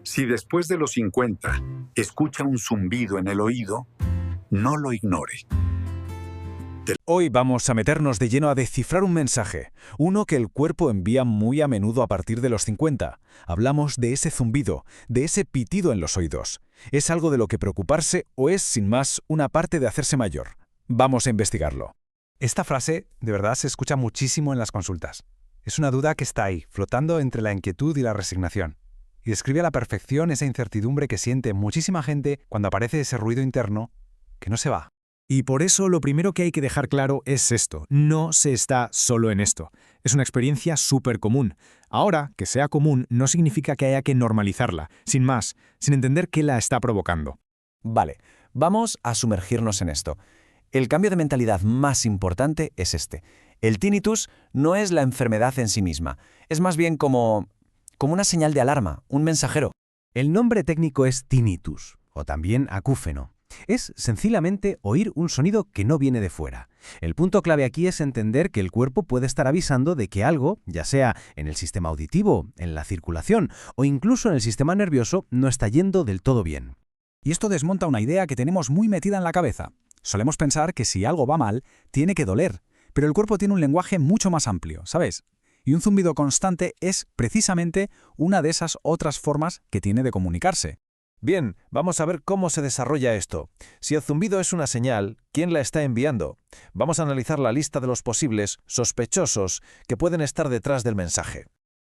Si después de los 50 escucha un zumbido en el oído, no lo ignore. Hoy vamos a meternos de lleno a descifrar un mensaje, uno que el cuerpo envía muy a menudo a partir de los 50. Hablamos de ese zumbido, de ese pitido en los oídos. ¿Es algo de lo que preocuparse o es, sin más, una parte de hacerse mayor? Vamos a investigarlo. Esta frase de verdad se escucha muchísimo en las consultas. Es una duda que está ahí, flotando entre la inquietud y la resignación. Y describe a la perfección esa incertidumbre que siente muchísima gente cuando aparece ese ruido interno que no se va. Y por eso lo primero que hay que dejar claro es esto: no se está solo en esto. Es una experiencia súper común. Ahora, que sea común no significa que haya que normalizarla, sin más, sin entender qué la está provocando. Vale, vamos a sumergirnos en esto. El cambio de mentalidad más importante es este. El tinnitus no es la enfermedad en sí misma, es más bien como una señal de alarma, un mensajero. El nombre técnico es tinnitus, o también acúfeno. Es sencillamente oír un sonido que no viene de fuera. El punto clave aquí es entender que el cuerpo puede estar avisando de que algo, ya sea en el sistema auditivo, en la circulación o incluso en el sistema nervioso, no está yendo del todo bien. Y esto desmonta una idea que tenemos muy metida en la cabeza. Solemos pensar que si algo va mal, tiene que doler, pero el cuerpo tiene un lenguaje mucho más amplio, ¿sabes? Y un zumbido constante es precisamente una de esas otras formas que tiene de comunicarse. Bien, vamos a ver cómo se desarrolla esto. Si el zumbido es una señal, ¿quién la está enviando? Vamos a analizar la lista de los posibles sospechosos que pueden estar detrás del mensaje.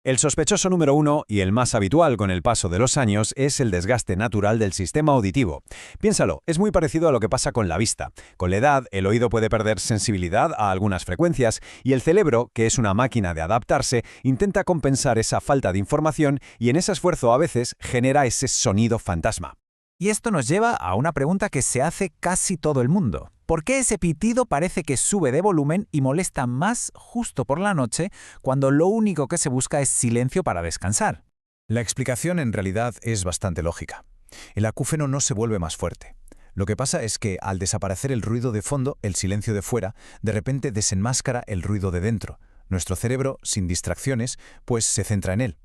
El sospechoso número 1, y el más habitual con el paso de los años, es el desgaste natural del sistema auditivo. Piénsalo, es muy parecido a lo que pasa con la vista. Con la edad, el oído puede perder sensibilidad a algunas frecuencias y el cerebro, que es una máquina de adaptarse, intenta compensar esa falta de información y en ese esfuerzo a veces genera ese sonido fantasma. Y esto nos lleva a una pregunta que se hace casi todo el mundo. ¿Por qué ese pitido parece que sube de volumen y molesta más justo por la noche, cuando lo único que se busca es silencio para descansar? La explicación en realidad es bastante lógica. El acúfeno no se vuelve más fuerte. Lo que pasa es que al desaparecer el ruido de fondo, el silencio de fuera, de repente desenmáscara el ruido de dentro. Nuestro cerebro, sin distracciones, pues se centra en él.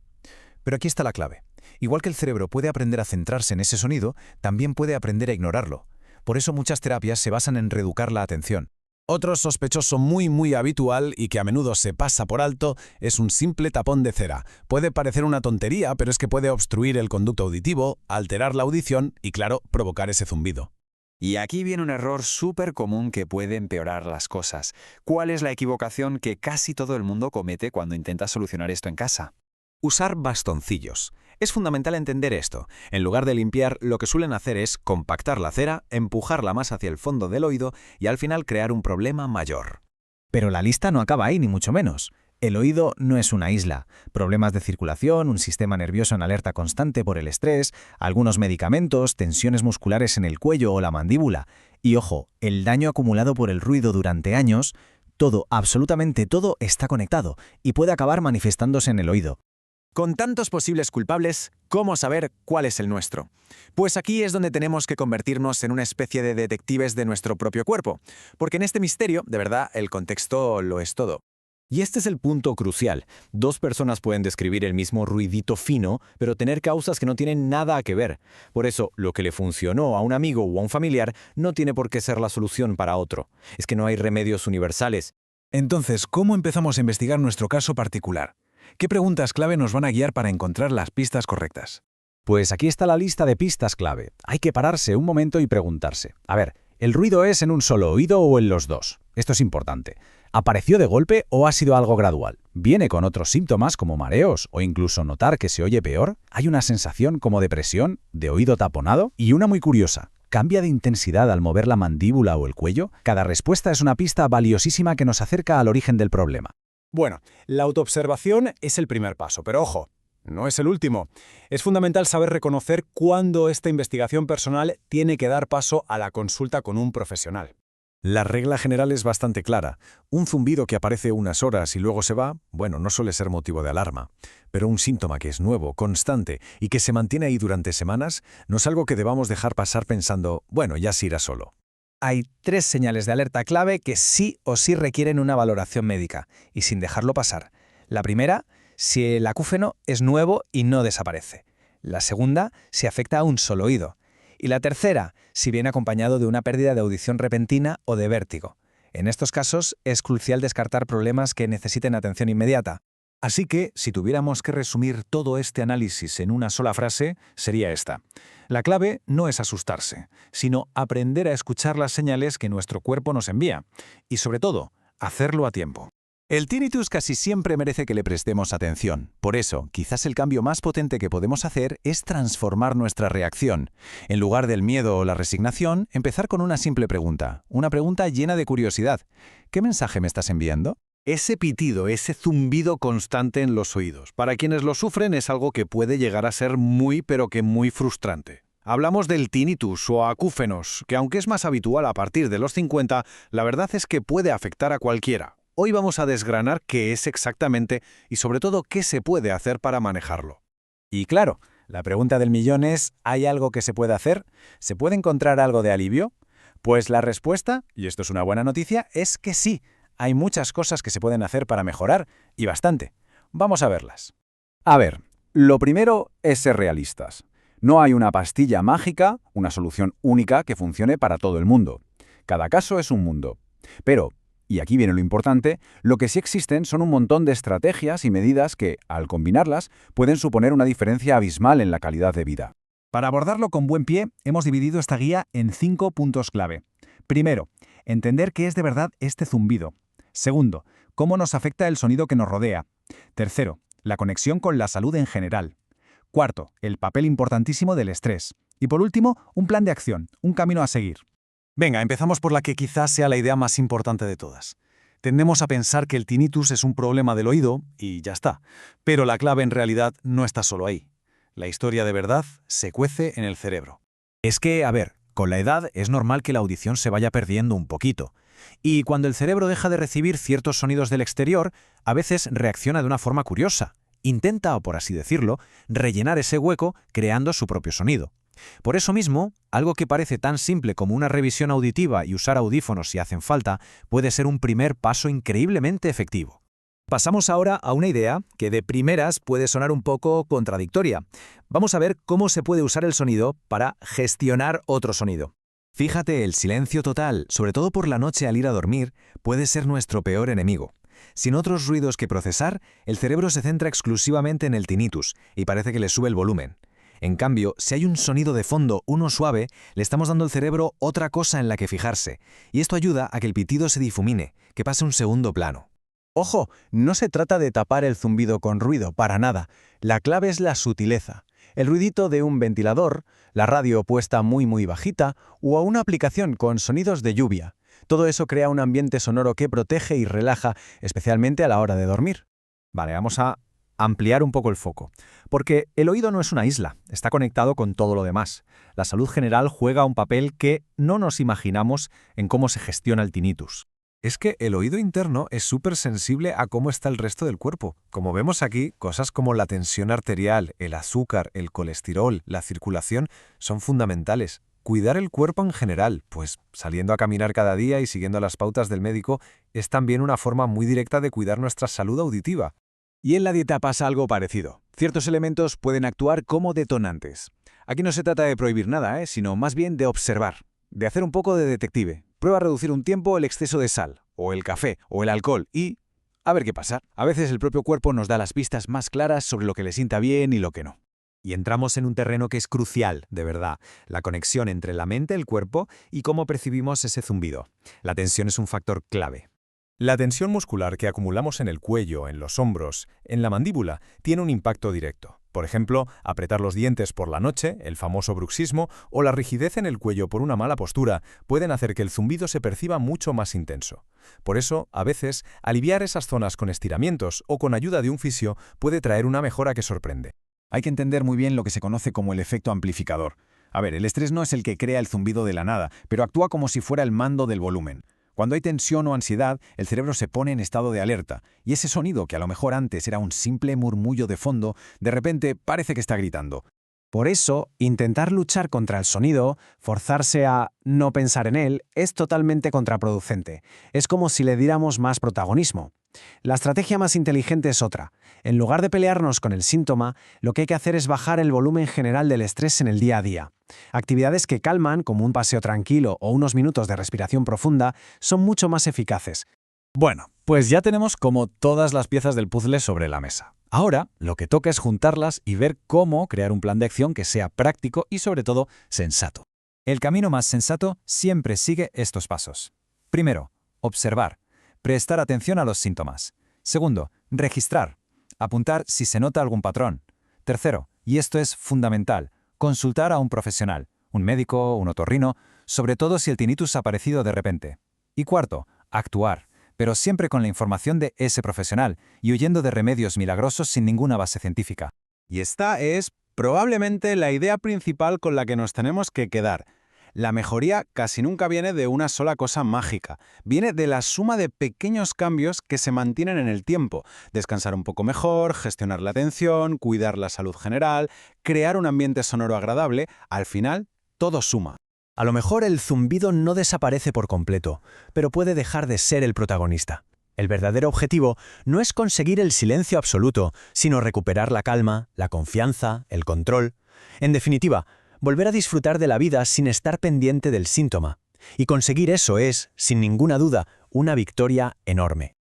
Pero aquí está la clave. Igual que el cerebro puede aprender a centrarse en ese sonido, también puede aprender a ignorarlo. Por eso muchas terapias se basan en reeducar la atención. Otro sospechoso muy habitual y que a menudo se pasa por alto es un simple tapón de cera. Puede parecer una tontería, pero es que puede obstruir el conducto auditivo, alterar la audición y, claro, provocar ese zumbido. Y aquí viene un error súper común que puede empeorar las cosas. ¿Cuál es la equivocación que casi todo el mundo comete cuando intenta solucionar esto en casa? Usar bastoncillos. Es fundamental entender esto. En lugar de limpiar, lo que suelen hacer es compactar la cera, empujarla más hacia el fondo del oído y al final crear un problema mayor. Pero la lista no acaba ahí, ni mucho menos. El oído no es una isla. Problemas de circulación, un sistema nervioso en alerta constante por el estrés, algunos medicamentos, tensiones musculares en el cuello o la mandíbula. Y ojo, el daño acumulado por el ruido durante años, todo, absolutamente todo, está conectado y puede acabar manifestándose en el oído. Con tantos posibles culpables, ¿cómo saber cuál es el nuestro? Pues aquí es donde tenemos que convertirnos en una especie de detectives de nuestro propio cuerpo, porque en este misterio, de verdad, el contexto lo es todo. Y este es el punto crucial. Dos personas pueden describir el mismo ruidito fino, pero tener causas que no tienen nada que ver. Por eso, lo que le funcionó a un amigo o a un familiar no tiene por qué ser la solución para otro. Es que no hay remedios universales. Entonces, ¿cómo empezamos a investigar nuestro caso particular? ¿Qué preguntas clave nos van a guiar para encontrar las pistas correctas? Pues aquí está la lista de pistas clave. Hay que pararse un momento y preguntarse. A ver, ¿el ruido es en un solo oído o en los dos? Esto es importante. ¿Apareció de golpe o ha sido algo gradual? ¿Viene con otros síntomas como mareos o incluso notar que se oye peor? ¿Hay una sensación como de presión, de oído taponado? Y una muy curiosa. ¿Cambia de intensidad al mover la mandíbula o el cuello? Cada respuesta es una pista valiosísima que nos acerca al origen del problema. Bueno, la autoobservación es el primer paso, pero ojo, no es el último. Es fundamental saber reconocer cuándo esta investigación personal tiene que dar paso a la consulta con un profesional. La regla general es bastante clara. Un zumbido que aparece unas horas y luego se va, bueno, no suele ser motivo de alarma. Pero un síntoma que es nuevo, constante y que se mantiene ahí durante semanas, no es algo que debamos dejar pasar pensando, bueno, ya se irá solo. Hay 3 señales de alerta clave que sí o sí requieren una valoración médica, y sin dejarlo pasar. La primera, si el acúfeno es nuevo y no desaparece. La segunda, si afecta a un solo oído. Y la tercera, si viene acompañado de una pérdida de audición repentina o de vértigo. En estos casos, es crucial descartar problemas que necesiten atención inmediata. Así que, si tuviéramos que resumir todo este análisis en una sola frase, sería esta. La clave no es asustarse, sino aprender a escuchar las señales que nuestro cuerpo nos envía. Y sobre todo, hacerlo a tiempo. El tinnitus casi siempre merece que le prestemos atención. Por eso, quizás el cambio más potente que podemos hacer es transformar nuestra reacción. En lugar del miedo o la resignación, empezar con una simple pregunta. Una pregunta llena de curiosidad. ¿Qué mensaje me estás enviando? Ese pitido, ese zumbido constante en los oídos, para quienes lo sufren es algo que puede llegar a ser muy pero que muy frustrante. Hablamos del tinnitus o acúfenos, que aunque es más habitual a partir de los 50, la verdad es que puede afectar a cualquiera. Hoy vamos a desgranar qué es exactamente y sobre todo qué se puede hacer para manejarlo. Y claro, la pregunta del millón es, ¿hay algo que se puede hacer? ¿Se puede encontrar algo de alivio? Pues la respuesta, y esto es una buena noticia, es que sí. Hay muchas cosas que se pueden hacer para mejorar, y bastante. Vamos a verlas. A ver, lo primero es ser realistas. No hay una pastilla mágica, una solución única que funcione para todo el mundo. Cada caso es un mundo. Pero, y aquí viene lo importante, lo que sí existen son un montón de estrategias y medidas que, al combinarlas, pueden suponer una diferencia abismal en la calidad de vida. Para abordarlo con buen pie, hemos dividido esta guía en 5 puntos clave. Primero, entender qué es de verdad este zumbido. Segundo, cómo nos afecta el sonido que nos rodea. Tercero, la conexión con la salud en general. Cuarto, el papel importantísimo del estrés. Y por último, un plan de acción, un camino a seguir. Venga, empezamos por la que quizás sea la idea más importante de todas. Tendemos a pensar que el tinnitus es un problema del oído y ya está. Pero la clave en realidad no está solo ahí. La historia de verdad se cuece en el cerebro. Es que, a ver, con la edad es normal que la audición se vaya perdiendo un poquito. Y cuando el cerebro deja de recibir ciertos sonidos del exterior, a veces reacciona de una forma curiosa. Intenta, o por así decirlo, rellenar ese hueco creando su propio sonido. Por eso mismo, algo que parece tan simple como una revisión auditiva y usar audífonos si hacen falta, puede ser un primer paso increíblemente efectivo. Pasamos ahora a una idea que de primeras puede sonar un poco contradictoria. Vamos a ver cómo se puede usar el sonido para gestionar otro sonido. Fíjate, el silencio total, sobre todo por la noche al ir a dormir, puede ser nuestro peor enemigo. Sin otros ruidos que procesar, el cerebro se centra exclusivamente en el tinnitus y parece que le sube el volumen. En cambio, si hay un sonido de fondo, uno suave, le estamos dando al cerebro otra cosa en la que fijarse, y esto ayuda a que el pitido se difumine, que pase a un segundo plano. Ojo, no se trata de tapar el zumbido con ruido, para nada. La clave es la sutileza. El ruidito de un ventilador, la radio puesta muy bajita o a una aplicación con sonidos de lluvia. Todo eso crea un ambiente sonoro que protege y relaja, especialmente a la hora de dormir. Vale, vamos a ampliar un poco el foco. Porque el oído no es una isla, está conectado con todo lo demás. La salud general juega un papel que no nos imaginamos en cómo se gestiona el tinnitus. Es que el oído interno es súper sensible a cómo está el resto del cuerpo. Como vemos aquí, cosas como la tensión arterial, el azúcar, el colesterol, la circulación, son fundamentales. Cuidar el cuerpo en general, pues saliendo a caminar cada día y siguiendo las pautas del médico, es también una forma muy directa de cuidar nuestra salud auditiva. Y en la dieta pasa algo parecido. Ciertos elementos pueden actuar como detonantes. Aquí no se trata de prohibir nada, sino más bien de observar, de hacer un poco de detective. Prueba a reducir un tiempo el exceso de sal, o el café, o el alcohol, y a ver qué pasa. A veces el propio cuerpo nos da las pistas más claras sobre lo que le sienta bien y lo que no. Y entramos en un terreno que es crucial, de verdad, la conexión entre la mente, el cuerpo y cómo percibimos ese zumbido. La tensión es un factor clave. La tensión muscular que acumulamos en el cuello, en los hombros, en la mandíbula, tiene un impacto directo. Por ejemplo, apretar los dientes por la noche, el famoso bruxismo, o la rigidez en el cuello por una mala postura, pueden hacer que el zumbido se perciba mucho más intenso. Por eso, a veces, aliviar esas zonas con estiramientos o con ayuda de un fisio puede traer una mejora que sorprende. Hay que entender muy bien lo que se conoce como el efecto amplificador. A ver, el estrés no es el que crea el zumbido de la nada, pero actúa como si fuera el mando del volumen. Cuando hay tensión o ansiedad, el cerebro se pone en estado de alerta, y ese sonido, que a lo mejor antes era un simple murmullo de fondo, de repente parece que está gritando. Por eso, intentar luchar contra el sonido, forzarse a no pensar en él, es totalmente contraproducente. Es como si le diéramos más protagonismo. La estrategia más inteligente es otra. En lugar de pelearnos con el síntoma, lo que hay que hacer es bajar el volumen general del estrés en el día a día. Actividades que calman, como un paseo tranquilo o unos minutos de respiración profunda, son mucho más eficaces. Bueno, pues ya tenemos como todas las piezas del puzzle sobre la mesa. Ahora, lo que toca es juntarlas y ver cómo crear un plan de acción que sea práctico y, sobre todo, sensato. El camino más sensato siempre sigue estos pasos. Primero, observar. Prestar atención a los síntomas. Segundo, registrar. Apuntar si se nota algún patrón. Tercero, y esto es fundamental, consultar a un profesional, un médico, un otorrino, sobre todo si el tinnitus ha aparecido de repente. Y cuarto, actuar, pero siempre con la información de ese profesional y huyendo de remedios milagrosos sin ninguna base científica. Y esta es probablemente la idea principal con la que nos tenemos que quedar. La mejoría casi nunca viene de una sola cosa mágica, viene de la suma de pequeños cambios que se mantienen en el tiempo. Descansar un poco mejor, gestionar la atención, cuidar la salud general, crear un ambiente sonoro agradable, al final todo suma. A lo mejor el zumbido no desaparece por completo, pero puede dejar de ser el protagonista. El verdadero objetivo no es conseguir el silencio absoluto, sino recuperar la calma, la confianza, el control. En definitiva, volver a disfrutar de la vida sin estar pendiente del síntoma. Y conseguir eso es, sin ninguna duda, una victoria enorme.